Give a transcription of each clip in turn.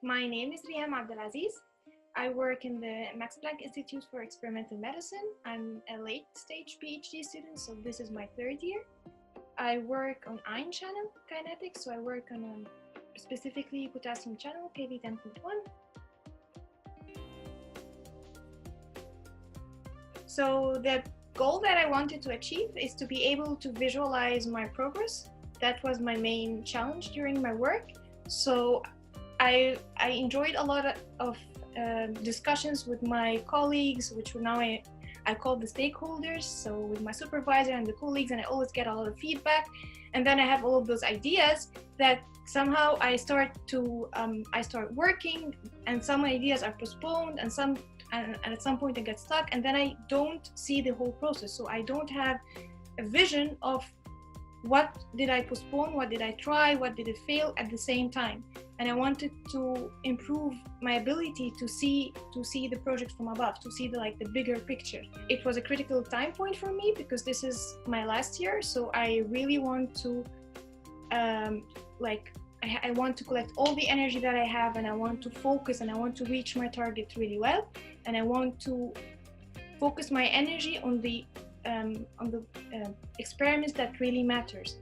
My name is Riham Abdelaziz. I work in the Max Planck Institute for Experimental Medicine. I'm a late stage PhD student, so this is my third year. I work on ion channel kinetics, so I work on specifically potassium channel Kv10.1. So the goal that I wanted to achieve is to be able to visualize my progress. That was my main challenge during my work. So I enjoyed a lot of discussions with my colleagues, which now I call the stakeholders. So with my supervisor and the colleagues, and I always get a lot of feedback. And then I have all of those ideas that somehow I start working, and some ideas are postponed, and at some point I get stuck, and then I don't see the whole process. So I don't have a vision of what did I postpone, what did I try, what did it fail at the same time. And I wanted to improve my ability to see the project from above, to see the bigger picture. It was a critical time point for me because this is my last year, so I really want to I want to collect all the energy that I have, and I want to focus, and I want to reach my target really well, and I want to focus my energy on the experiments that really matters.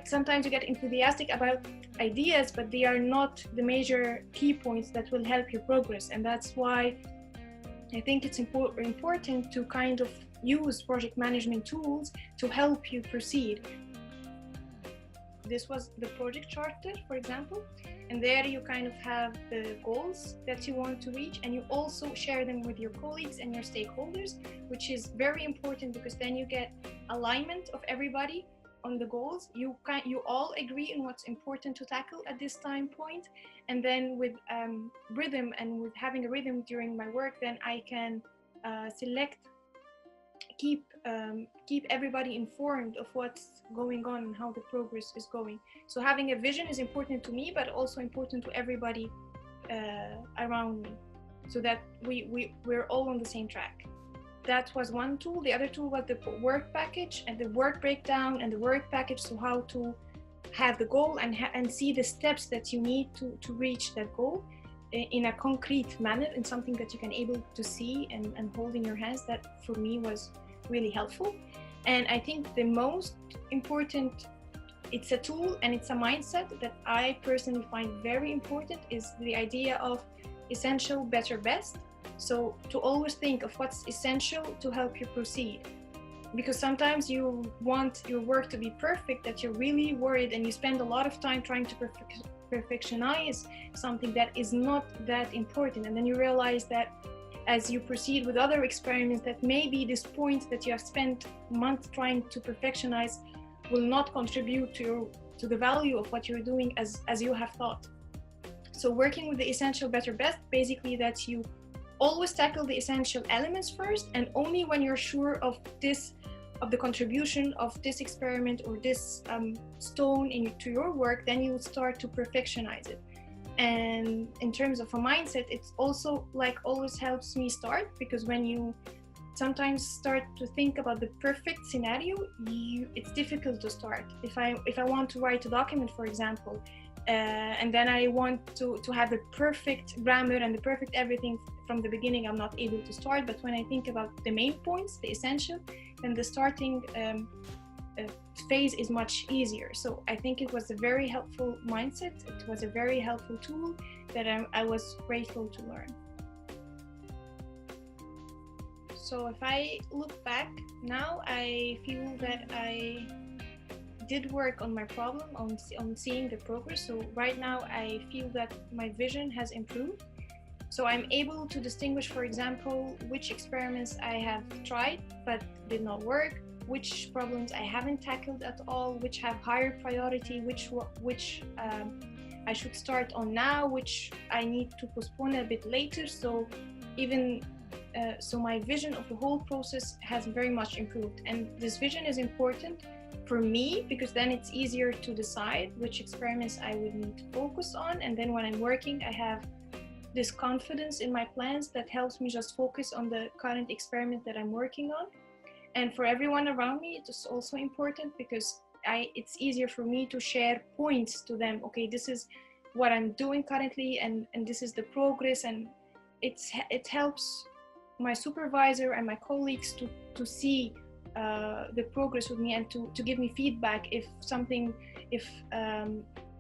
Sometimes you get enthusiastic about ideas, but they are not the major key points that will help you progress, and that's why I think it's important to kind of use project management tools to help you proceed. This was the project charter, for example, and there you kind of have the goals that you want to reach, and you also share them with your colleagues and your stakeholders, which is very important because then you get alignment of everybody on the goals. You all agree on what's important to tackle at this time point, and then with rhythm and with having a rhythm during my work, then I can keep everybody informed of what's going on and how the progress is going. So having a vision is important to me, but also important to everybody around me, so that we're all on the same track. That was one tool. The other tool was the work package and the work breakdown and the work package, so how to have the goal and see the steps that you need to reach that goal in a concrete manner, in something that you can able to see and hold in your hands. That for me was really helpful. And I think the most important, it's a tool and it's a mindset that I personally find very important, is the idea of essential, better, best. So to always think of what's essential to help you proceed, because sometimes you want your work to be perfect, that you're really worried and you spend a lot of time trying to perfectionize something that is not that important, and then you realize that as you proceed with other experiments, that maybe this point that you have spent months trying to perfectionize will not contribute to the value of what you're doing as you have thought. So working with the essential, better, best, basically that you always tackle the essential elements first, and only when you're sure of the contribution of this experiment or this stone to your work, then you start to perfectionize it. And in terms of a mindset, it's also always helps me start, because when you sometimes start to think about the perfect scenario, it's difficult to start. If I want to write a document, for example, and then I want to have the perfect grammar and the perfect everything from the beginning, I'm not able to start. But when I think about the main points, the essential, then the starting phase is much easier. So I think it was a very helpful mindset. It was a very helpful tool that I was grateful to learn. So if I look back now, I feel that I did work on my problem, on seeing the progress. So right now I feel that my vision has improved. So I'm able to distinguish, for example, which experiments I have tried but did not work, which problems I haven't tackled at all, which have higher priority, which I should start on now, which I need to postpone a bit later. So so my vision of the whole process has very much improved. And this vision is important for me, because then it's easier to decide which experiments I would need to focus on. And then when I'm working, I have this confidence in my plans that helps me just focus on the current experiment that I'm working on. And for everyone around me, it's also important, because it's easier for me to share points to them. Okay, this is what I'm doing currently, and this is the progress, and it helps my supervisor and my colleagues to see the progress with me, and to give me feedback if something, if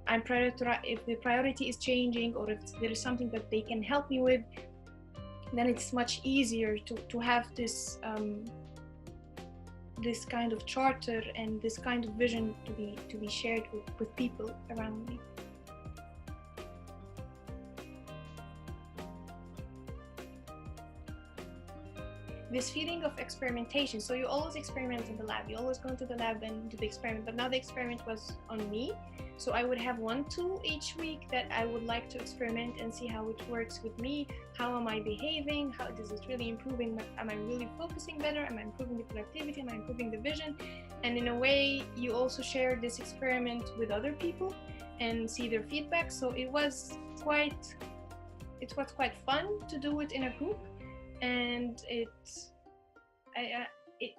if the priority is changing, or if there is something that they can help me with. Then it's much easier to have this this kind of charter and this kind of vision to be shared with people around me. This feeling of experimentation. So you always experiment in the lab. You always go into the lab and do the experiment. But now the experiment was on me. So I would have one tool each week that I would like to experiment and see how it works with me. How am I behaving? How is it really improving? Am I really focusing better? Am I improving the productivity? Am I improving the vision? And in a way, you also share this experiment with other people and see their feedback. So it was quite fun to do it in a group. And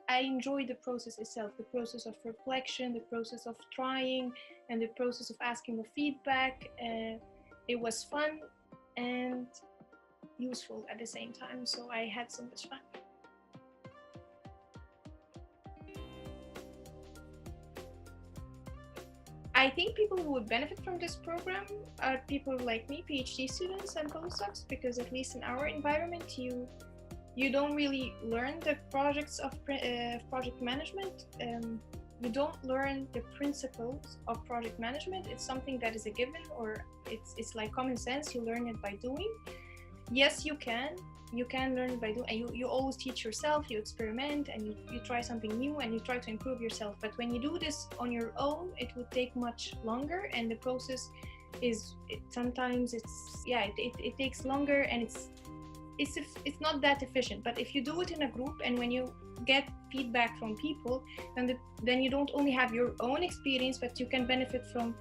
I enjoy the process itself, the process of reflection, the process of trying, and the process of asking for feedback. It was fun and useful at the same time, so I had so much fun. I think people who would benefit from this program are people like me, PhD students and postdocs, because at least in our environment, you don't really learn the projects of project management. You don't learn the principles of project management. It's something that is a given, or it's like common sense. You learn it by doing. Yes, you can learn it by doing, and you always teach yourself, you experiment, and you try something new, and you try to improve yourself. But when you do this on your own, it would take much longer, and the process sometimes it takes longer, and it's not that efficient. But if you do it in a group, and when you get feedback from people, then you don't only have your own experience, but you can benefit from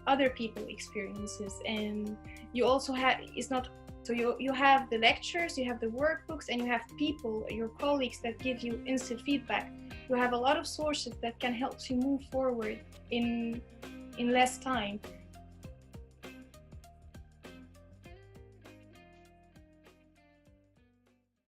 other people's experiences. And you also have, so you have the lectures, you have the workbooks, and you have people, your colleagues, that give you instant feedback. You have a lot of sources that can help you move forward in less time.